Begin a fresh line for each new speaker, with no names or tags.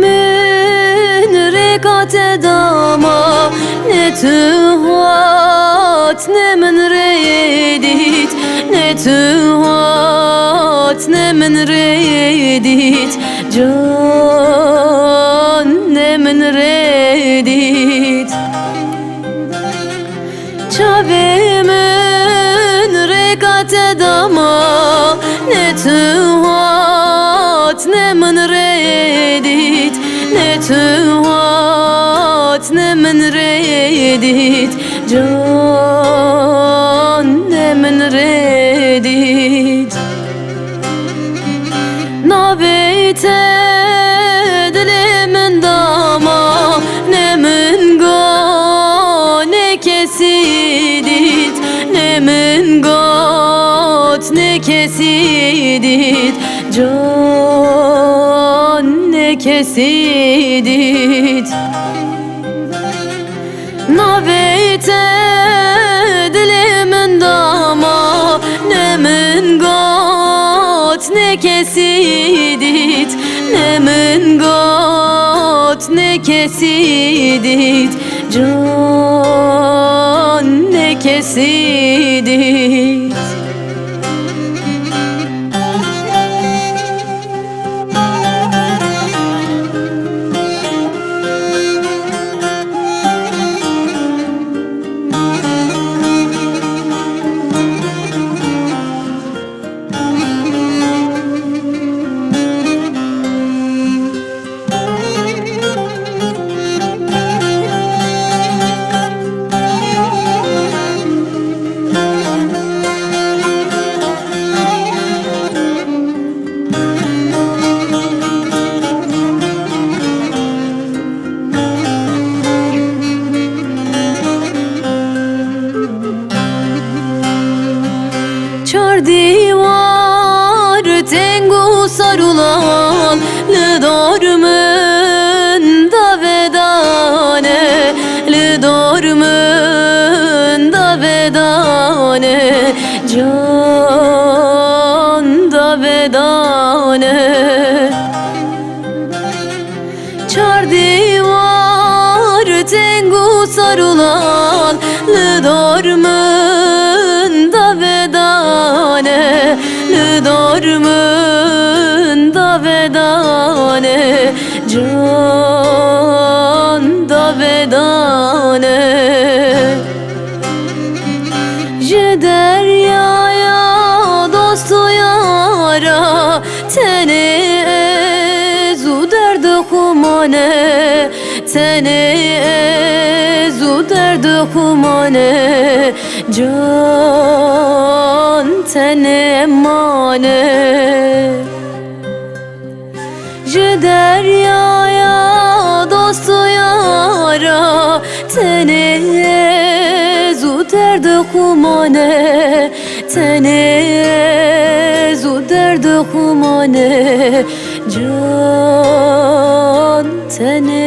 Çavimin rekate dama ne tühat ne min redit ne tühat ne min redit can ne min redit Çavimin rekate dama ne tühat ne min redit ne tühat ne min redit can ne min redit nabeyte dilimin dama ne min go ne kesidit ne min got ne kesidit can ne kesidit nabeyte dilimin dama ne min got ne kesidit ne min got ne kesidit can ne kesidit Çar divar tengu sarulan Lidormun da vedane Lidormun da vedane Can da vedane Çar divar tengu sarulan Lidormun da vedane Lidormun da vedane Can da vedane Je deryaya dostu yara Tene ezu derdi humane Tene ezu derdi humane Can tene emane Je deryaya dostu yara Tene ezu derdi humane Tene ezu derdi humane Can tene